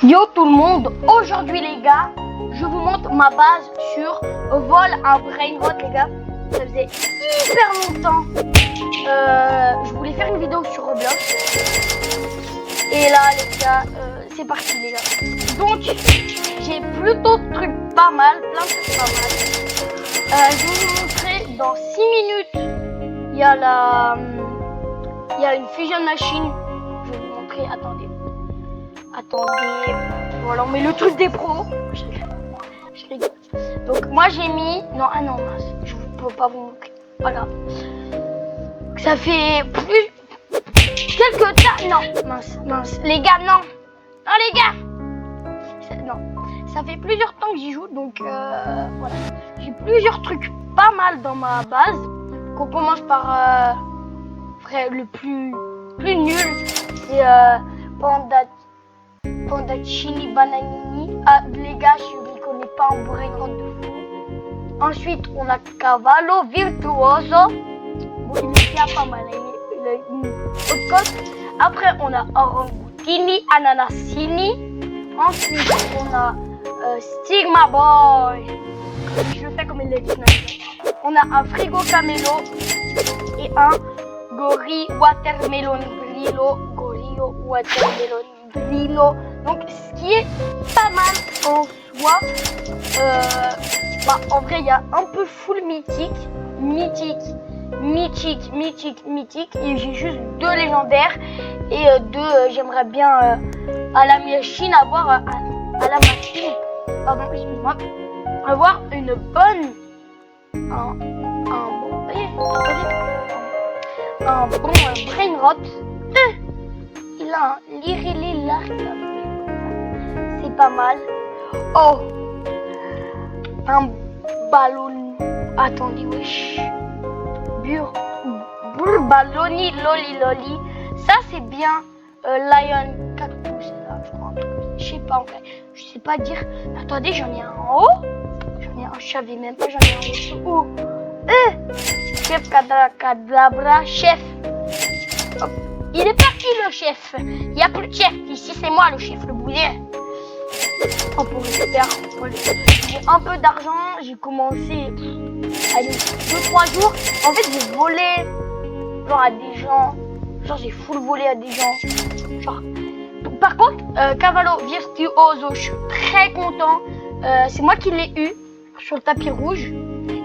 Yo tout le monde, aujourd'hui les gars, je vous montre ma base sur Vol un Brainrot les gars. Ça faisait hyper longtemps, je voulais faire une vidéo sur Roblox. Et là les gars, c'est parti les gars. Donc j'ai plutôt de trucs pas mal, plein de trucs pas mal. Je vais vous montrer dans 6 minutes, il y a une Fusion Machine. Je vais vous montrer, attendez, voilà on met le truc des pros. Je rigole. Donc moi j'ai mis, non mince, je peux pas vous montrer, voilà. Ça fait plus quelques temps, non mince, les gars non les gars, non, ça fait plusieurs temps que j'y joue, donc voilà, j'ai plusieurs trucs pas mal dans ma base. Qu'on commence par le plus nul, c'est Pandachini Bananini. Ah les gars, je ne connais pas en Brainrot de fou. Ensuite on a Cavallo Virtuoso. Bon, il est bien pas mal, il a une haute cote. Après on a Orangutini Ananasini. Ensuite on a Stigma Boy. Je le fais comme il l'a dit. On a un Frigo Camelo et un Gorille Watermelon Brillo. Gorille Watermelon Brillo. Donc ce qui est pas mal en soi. En vrai il y a un peu full mythique. Et j'ai juste 2 légendaires. Et 2 j'aimerais bien à la machine avoir à la machine. Pardon, excuse-moi. Avoir une bonne. Un bon Brainrot. Il a un Lirili Lark. C'est pas mal. Oh, un ballon. Attendez, wesh. Balloni Loli. Ça c'est bien. Lion Cactus là, je crois. Je sais pas en fait. Je sais pas dire. Attendez, j'en ai un en haut. Je savais même pas, j'en ai un en haut. Chef Cadabra, chef. Hop. Il est parti le chef. Il n'y a plus de chef. Ici c'est moi le chef, le boulet. On pourrait faire. J'ai un peu d'argent. J'ai commencé. Allez, 2-3 jours. En fait j'ai volé genre à des gens. Genre j'ai full volé à des gens. Genre. Par contre, Cavallo Virtuoso, je suis très content. C'est moi qui l'ai eu sur le tapis rouge.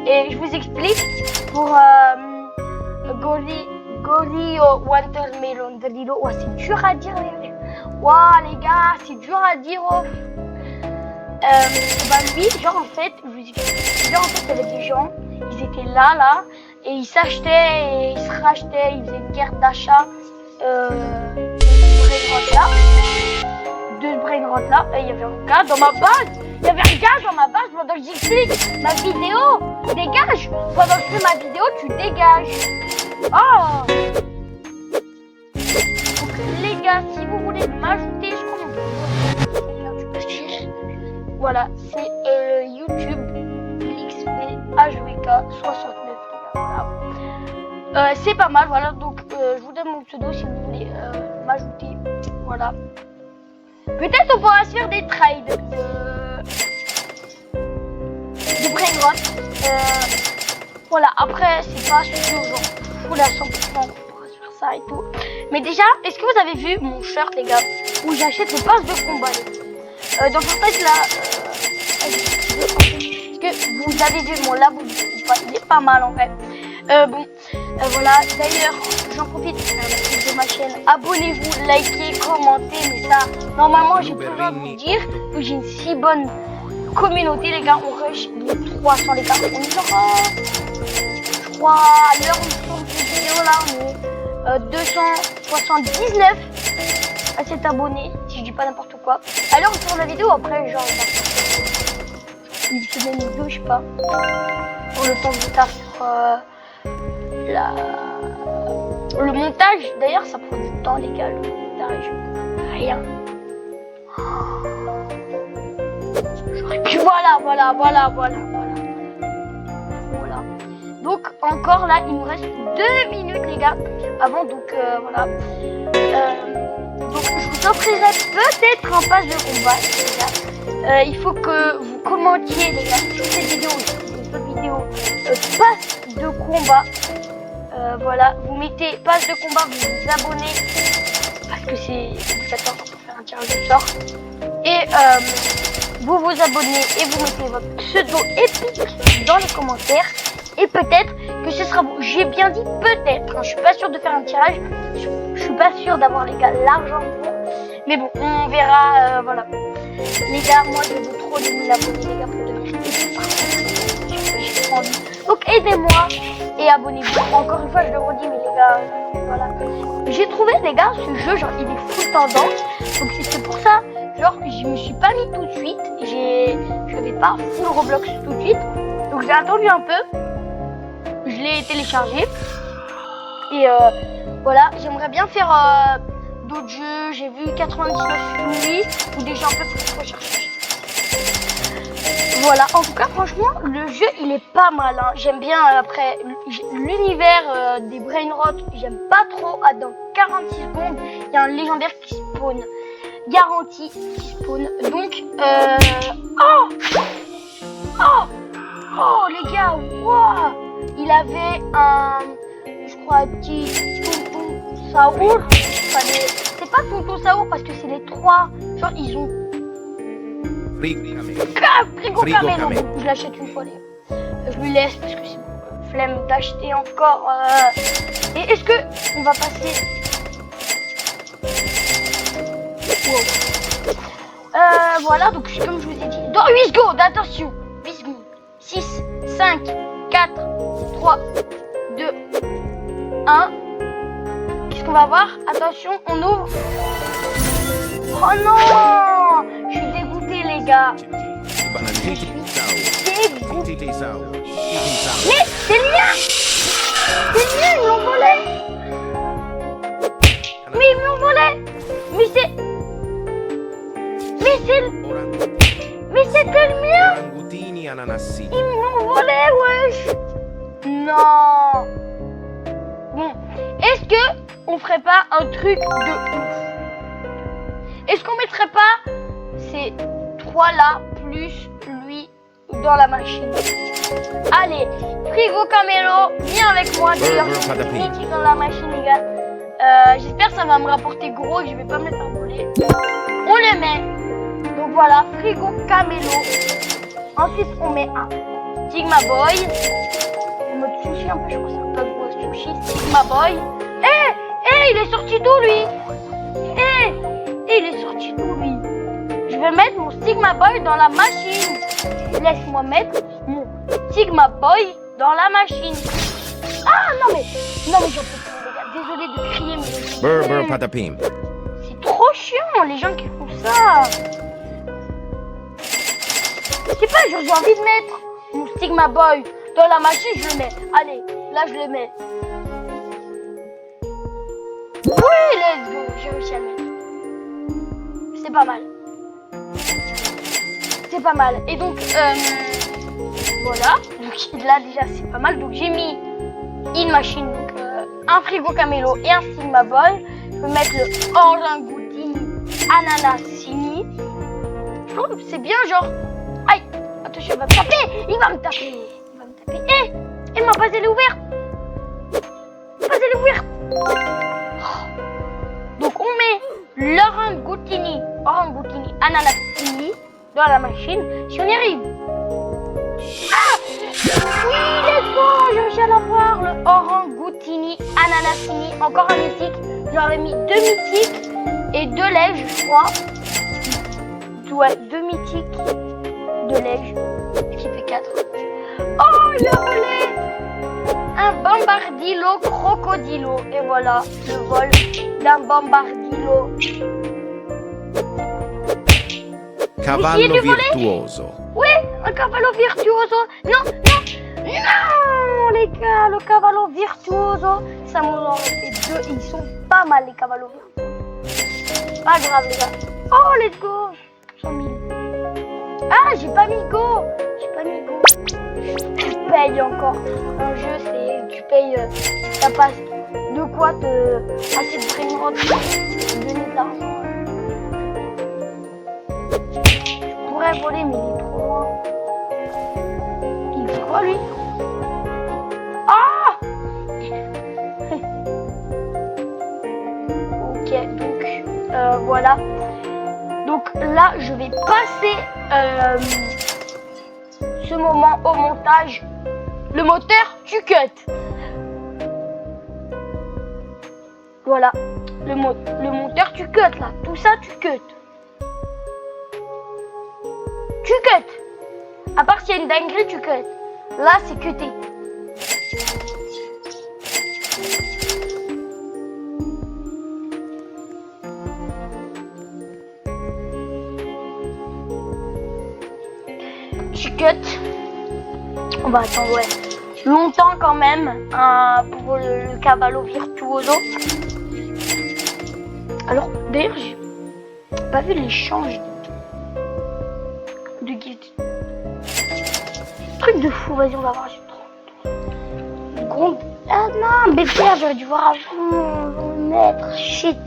Et je vous explique. Pour Gorille Watermelon Brillo. Ouais, c'est dur à dire les gars, c'est dur à dire. Lui, genre en fait, je vous explique. Genre en fait, il y avait des gens, ils étaient là, et ils s'achetaient, et ils se rachetaient, ils faisaient une guerre d'achat de Brainrot là, et il y avait un gars dans ma base. Pendant que j'explique ma vidéo. Dégage. Pendant que je fais ma vidéo, tu dégages. Oh. Donc les gars, si vous voulez m'ajouter, je crois voilà, c'est YouTube XP HVK 69. Voilà. C'est pas mal, voilà. Donc je vous donne mon pseudo si vous voulez m'ajouter. Voilà. Peut-être on pourra se faire des trades de Brainrot. Voilà, après c'est pas sûr, genre full à 100% qu'on pourra se faire ça et tout. Mais déjà, est-ce que vous avez vu mon shirt les gars, où j'achète le pass de combat dans Fortnite là, est-ce que vous avez vu mon labo, il est pas mal en fait. Voilà, d'ailleurs j'en profite de ma chaîne, abonnez-vous, likez, commentez, mais ça normalement j'ai besoin de vous dire que j'ai une si bonne communauté les gars. On rush les 300 les gars, on est je crois à l'heure où je tourne cette vidéo là, on est 279 à cet abonné, si je dis pas n'importe quoi. À l'heure où je tourne la vidéo, après genre une semaine ou 2, je sais pas, pour le temps de taf sur le montage. D'ailleurs ça prend du temps les gars, le montage, rien. Puis voilà. Donc encore là, il nous reste 2 minutes les gars avant, donc voilà. Donc je vous vous offrirai peut-être un pass de combat, les gars. Il faut que vous commentiez, les gars, sur cette vidéo, sur cette vidéo, pass de combat. Voilà, vous mettez pass de combat, vous vous abonnez, parce que c'est obligatoire pour faire un tirage de sort. Et vous vous abonnez et vous mettez votre pseudo épique dans les commentaires. Et peut-être que ce sera vous. J'ai bien dit peut-être. Hein, je suis pas sûre de faire un tirage. Je suis pas sûre d'avoir, les gars, l'argent pour. Mais bon, on verra. Voilà. Les gars, moi je veux trop les 1000 abonnés, les gars, pour devenir épique. J'ai trop envie. Donc aidez-moi et abonnez-vous. Encore une fois, je le redis, mais les gars, voilà. J'ai trouvé, les gars, ce jeu, genre, il est full tendance. Donc c'est pour ça, genre, je me suis pas mis tout de suite. J'avais pas full Roblox tout de suite. Donc j'ai attendu un peu. Je l'ai téléchargé. Et voilà, j'aimerais bien faire d'autres jeux. J'ai vu 99 nuits ou des jeux un peu plus recherchés. Voilà, en tout cas, franchement, le jeu, il est pas mal. Hein. J'aime bien, après, l'univers des Brainrot, j'aime pas trop. Ah, dans 46 secondes, il y a un légendaire qui spawn. Garanti qui spawn. Donc, Oh, les gars, wow. Il avait un, je crois, un petit tonton Saour. Enfin, c'est pas tonton Saour parce que c'est les trois. Genre, ils ont. Frigo Camelo. Je l'achète une fois, les gars. Je lui laisse parce que c'est bon. Flemme d'acheter encore. Et est-ce que on va passer. Wow. Voilà, donc comme je vous ai dit. Dans 8 secondes, attention. 8 secondes. 6, 5, 4, 3, 2, 1. Qu'est-ce qu'on va voir? Attention, on ouvre. Oh non! Je suis dégoûté, les gars. Je suis dégoûté. Mais c'est le mien! C'est le mien, ils m'ont volé! Mais ils m'ont volé! Mais c'était le mien! Ils m'ont volé, wesh! Non! Bon, est-ce que on ferait pas un truc de ouf? Est-ce qu'on mettrait pas ces trois là plus lui dans la machine? Allez, Frigo Camelo, viens avec moi d'ailleurs, mythique dans la machine, les gars. J'espère que ça va me rapporter gros et que je vais pas me le faire voler. On le met. Donc voilà, Frigo Camelo. Ensuite, on met un Sigma Boy. En mode sushi un peu, je crois que c'est un peu gros sushi. Sigma Boy. Il est sorti d'où lui? Il est sorti d'où lui? Je vais mettre mon Sigma Boy dans la machine. Laisse-moi mettre mon Sigma Boy dans la machine. Ah non mais j'en peux plus, les gars. Désolé de crier, mais c'est trop chiant les gens qui font ça. Je sais pas, j'ai envie de mettre mon Sigma Boy dans la machine, je le mets. Allez, là je le mets. Oui, let's go, j'ai réussi à le mettre. C'est pas mal. C'est pas mal. Et donc, voilà. Donc là déjà c'est pas mal. Donc j'ai mis une machine, donc un Frigo Camelo et un Sigma Boy. Je peux mettre le Orangoutini Ananasini. Je trouve que c'est bien, genre. Aïe, attention, il va me taper. Il va me taper. Ma base elle est ouverte. Donc on met l'Orangoutini Ananasini dans la machine. Si on y arrive. Ah oui, let's go. J'ai réussi à l'avoir, le Orangoutini Ananasini. Encore un mythique. J'aurais mis 2 mythiques et 2 lèges, je crois. Ouais, 2 mythiques, 2 lèges, ce qui fait 4. Oh, il a volé un Bombardilo Crocodilo. Et voilà, le vol d'un Bombardilo. Cavallo virtuoso. Oui, un cavallo virtuoso. Non, les gars, le cavallo virtuoso. Ça m'en aurait fait 2. Ils sont pas mal, les cavallos virtuosos. Pas grave, les gars. Oh, let's go. 100 000. Ah, j'ai pas mis go. Tu payes encore. Un jeu, c'est tu payes. Ça passe de quoi te assez de Brainrot, donner de l'argent. pourrait voler, mais il est trop loin. Il fait quoi, lui? Ah! Ok, donc, voilà. Donc là, je vais passer ce moment au montage. Le moteur, tu cut. Voilà. Le monteur, tu cut là. Tout ça, tu cut. Tu cut. À part s'il y a une dinguerie, tu cut. Là, c'est cuté. Tu cut. On va attendre, ouais. Longtemps quand même pour le Cavallo Virtuoso. Alors, d'ailleurs, j'ai pas vu l'échange de guide. Truc de fou, vas-y, on va voir. Gros... Ah non, BPR, j'aurais dû voir avant. Mettre, shit.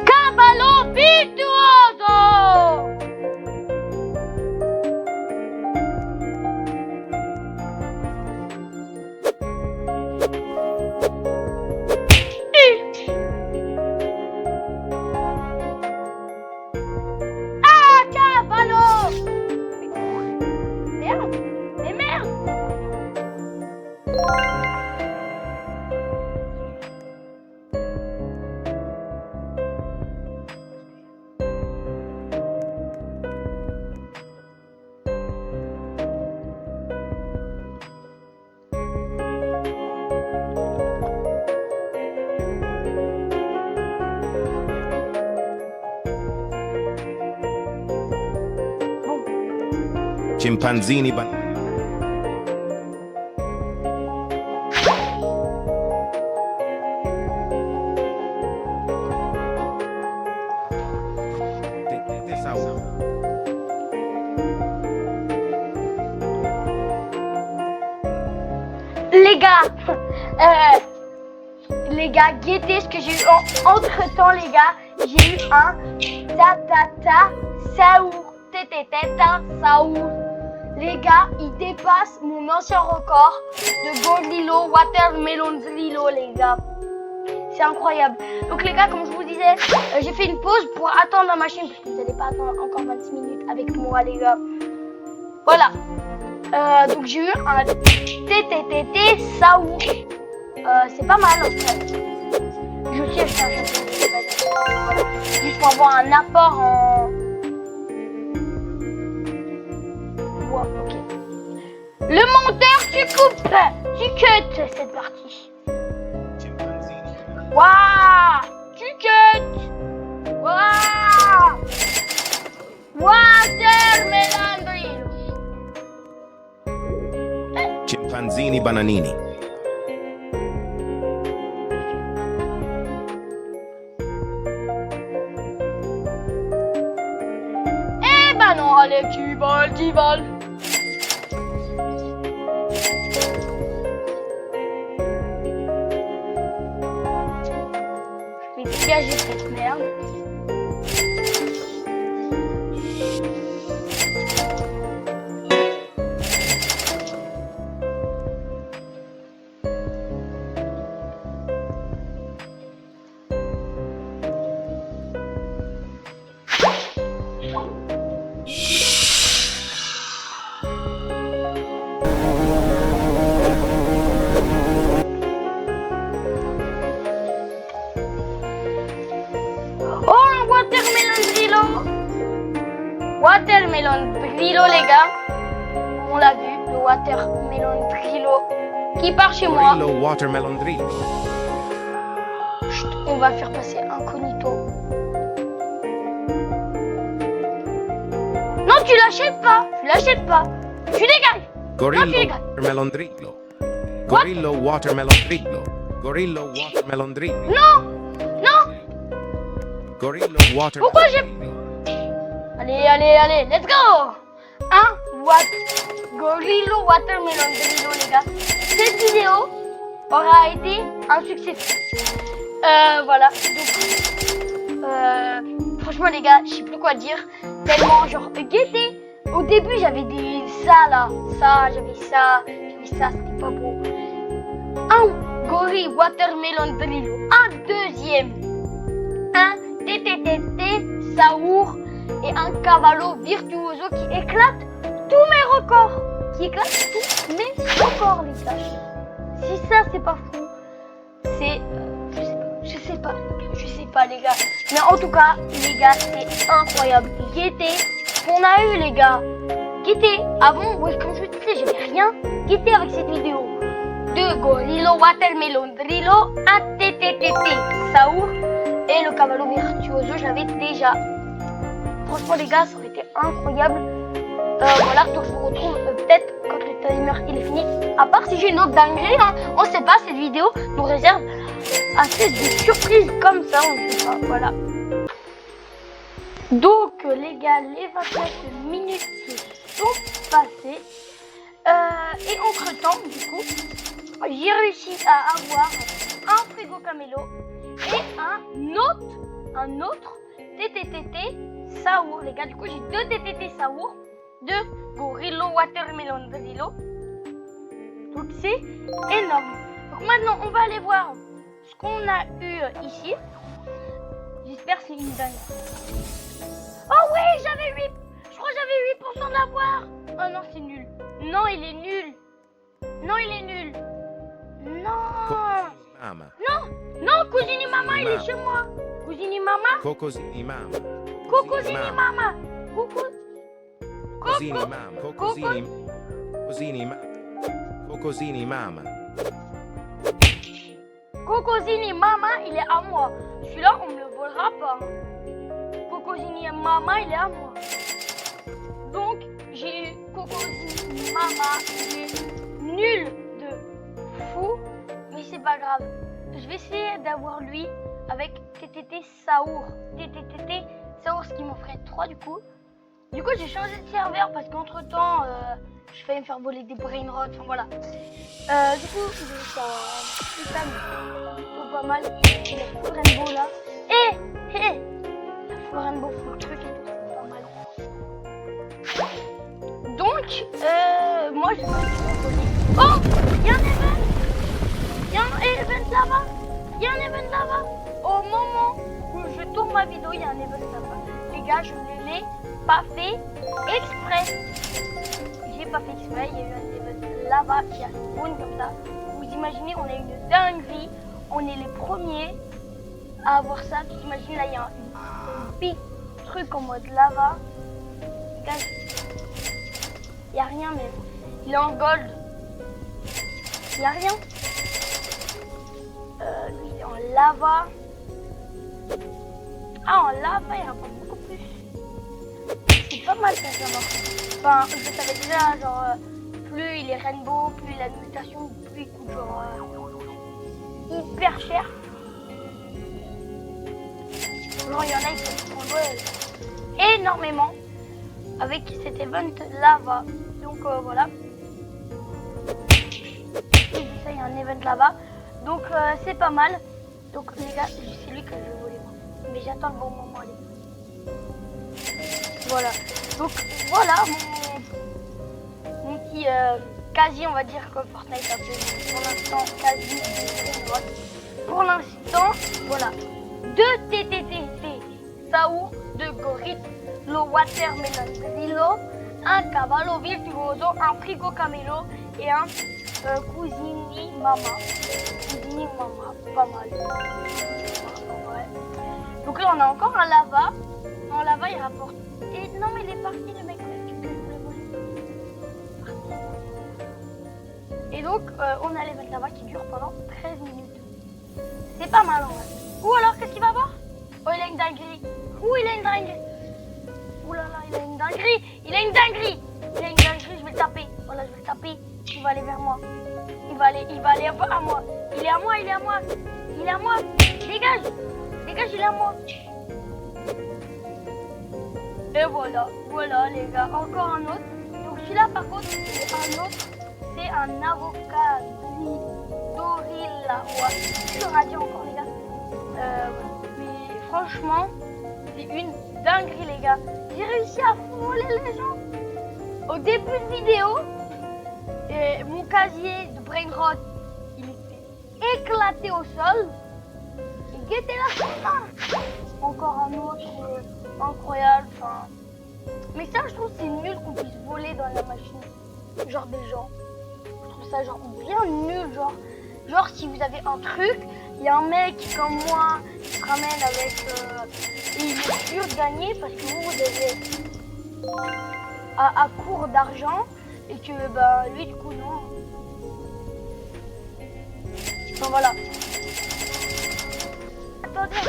Cavallo Virtuoso! Chimpanzini Les gars, guettez ce que j'ai eu entre temps, les gars. J'ai eu un ta saour, tétététa saour. Les gars, il dépasse mon ancien record de Gold Lilo, Watermelon Lilo, les gars. C'est incroyable. Donc les gars, comme je vous disais, j'ai fait une pause pour attendre la machine parce que vous n'allez pas attendre encore 26 minutes avec moi, les gars. Voilà. Donc j'ai eu un TTTT Saour. C'est pas mal en fait. Je sais, je suis un champion. Voilà. Juste pour avoir un apport en... Wow, ok. Le monteur, tu coupes, tu cut cette partie. Waouh, tu cut. Waouh. Watermelon Drill. Chimpanzini Bananini. Eh ben non, allez, tu voles. Je vais dégager cette merde. Watermelon Brillo, les gars. On l'a vu, le Watermelon Brillo qui part chez moi. Watermelon Brillo. Chut, on va faire passer incognito. Non, tu l'achètes pas. Tu dégages. Gorillo non, tu dégages. Watermelon Brillo. Gorillo Watermelon Brillo. Gorillo Watermelon Brillo. Non. Gorillo Watermelon Pourquoi j'ai... Allez, let's go. Gorillo Watermelon Brillo, les gars. Cette vidéo aura été un succès. Voilà. Donc, franchement, les gars, je sais plus quoi dire. Tellement, genre, gaieté. Au début, j'avais ça là. Ça, j'avais ça. C'était pas beau. Un gorille watermelon Drillo. Un deuxième. Un TTTT Saour. Et un cavallo virtuoso qui éclate tous mes records. Les gars. Si ça, c'est pas fou, c'est... je sais pas, les gars. Mais en tout cas, les gars, c'est incroyable. Gaieté, qu'on a eu, les gars. Gaieté, avant, ouais, comme je te disais, j'avais rien. Gaieté avec cette vidéo. De Gorillo Watermelon Drillo, un TTTT Saour et le cavallo virtuoso, je l'avais déjà. Franchement, les gars, ça aurait été incroyable. Voilà, donc je vous retrouve peut-être quand le timer il est fini. À part si j'ai une autre dinguerie, hein. On sait pas, cette vidéo nous réserve assez de surprises comme ça, on sait pas, voilà. Donc les gars, les 29 minutes sont passées. Et entre temps, du coup, j'ai réussi à avoir un frigo camélo et un autre TTTT Saour. Les gars, du coup, j'ai 2 TTT Saour de Gorillo Watermelon Drillo. Donc c'est énorme. Donc maintenant on va aller voir ce qu'on a eu ici. J'espère que c'est une dingue. Oh oui, j'avais 8. Je crois que j'avais 8% d'avoir. Oh non, c'est nul. Non, il est nul. Non, Mama. Non, cousine Mama, il est chez moi. Cousine Mama. Cocosini Mama. Cousine Mama. Coucou. Cosini Mama. Cocosini Mama. Cocosini Mama. Cocosini Mama, il est à moi. Celui-là, on me le volera pas. Cocosini Mama, il est à moi. Donc, j'ai eu Cocosini Mama, il est nul de fou. Mais c'est pas grave. Je vais essayer d'avoir lui avec TTT Saour. TTT Saour, ce qui m'en ferait 3 du coup. Du coup, j'ai changé de serveur parce qu'entre temps, je failli me faire voler des brain rots. Enfin voilà. Du coup, j'ai ça plutôt pas mal. Et la full rainbow là. La full rainbow, full truc et tout, c'est pas mal. Donc, moi je vais voler. Oh, il y a un event. Il y a un event là-bas. Au moment où je tourne ma vidéo, il y a un event là-bas. Les gars, je ne l'ai pas fait exprès. J'ai pas fait exprès, il y a eu un event là-bas qui a spawn comme ça. Vous imaginez, on a une dinguerie. On est les premiers à avoir ça. Tu t'imagines, là, il y a un big truc en mode lava. Les gars, il n'y a rien, mais il est en gold. Il n'y a rien. Lui, il est en lava. Ah, en lava, il rapporte beaucoup plus. C'est pas mal ça, ça va. Enfin, je savais déjà, genre, plus il est rainbow, plus la mutation, plus il coûte genre hyper cher. Genre, il y en a qui se prendre énormément avec cet event lava. Donc voilà. J'ai vu ça, il y a un event là-bas. Donc c'est pas mal. Donc les gars, c'est lui que je vais voler moi. Mais j'attends le bon moment, allez. Voilà. Donc voilà mon petit quasi, on va dire que Fortnite a fait pour l'instant quasi. Pour l'instant, voilà. 2 TTTT Saour de Gorillo Watermelon Drillo, un cavallo virtuoso, un frigo camélo et un cousini Mama. Cousini Mama, pas mal. Ouais. Donc là on a encore un lava. En lava il rapporte. Et non mais il est parti le mec que je voulais voler. Et donc on a l'event lava qui dure pendant 13 minutes. C'est pas mal en vrai. Ou alors qu'est-ce qu'il va avoir? Oh il a une dinguerie. Ouh il a une dinguerie. Ouh là là il a une dinguerie. Je vais le taper. Voilà je vais le taper. Il va aller vers moi. Il va aller à moi. Il est à moi. Dégage, il est à moi. Et voilà les gars, encore un autre. Donc celui-là par contre, c'est un autre. C'est un avocat Dorilla. Ouais, je radiant encore les gars. Mais franchement, c'est une dinguerie les gars. J'ai réussi à voler les gens. Au début de vidéo, mon casier de Brainrot, il était éclaté au sol. Et guettez là, encore un autre incroyable. Enfin, mais ça, je trouve c'est nul qu'on puisse voler dans la machine. Genre des gens. Je trouve ça genre bien nul, genre si vous avez un truc, il y a un mec comme moi qui se ramène avec et il est sûr de gagner parce que vous devez à court d'argent et que bah lui du coup non. Enfin voilà. Attendez,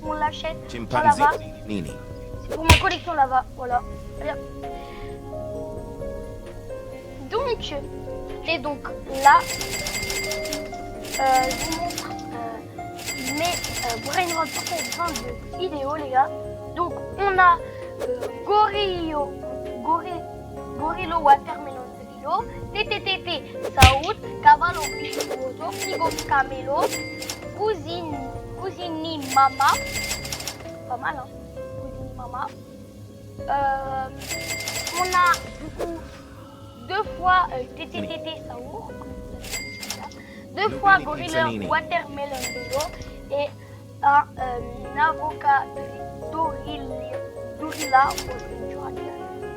on l'achète. Chimpanzee Lava. Nini. C'est pour ma collection lava. Voilà. Allez, hop. Donc, et donc là, je vous montre mes Brainrot pour cette fin de vidéo, les gars. Donc, on a Gorillo Watermelon Drillo, TTTT Saoud, Cavallo Pichoso, Figo Camelo, Cousini Mama. Pas mal, hein? Cousini Mama. On a du coup 2 fois TTTT Saour, 2 fois Gorilla Watermelon Drillo et un avocat Dorilla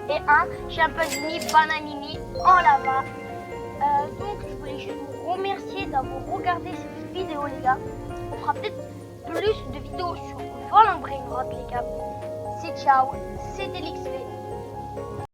et un Chimpanzini Bananini en lava. Donc je voulais juste vous remercier d'avoir regardé cette vidéo les gars. On fera peut-être plus de vidéos sur Volant Brainrot les gars. C'est ciao, c'était l'XP.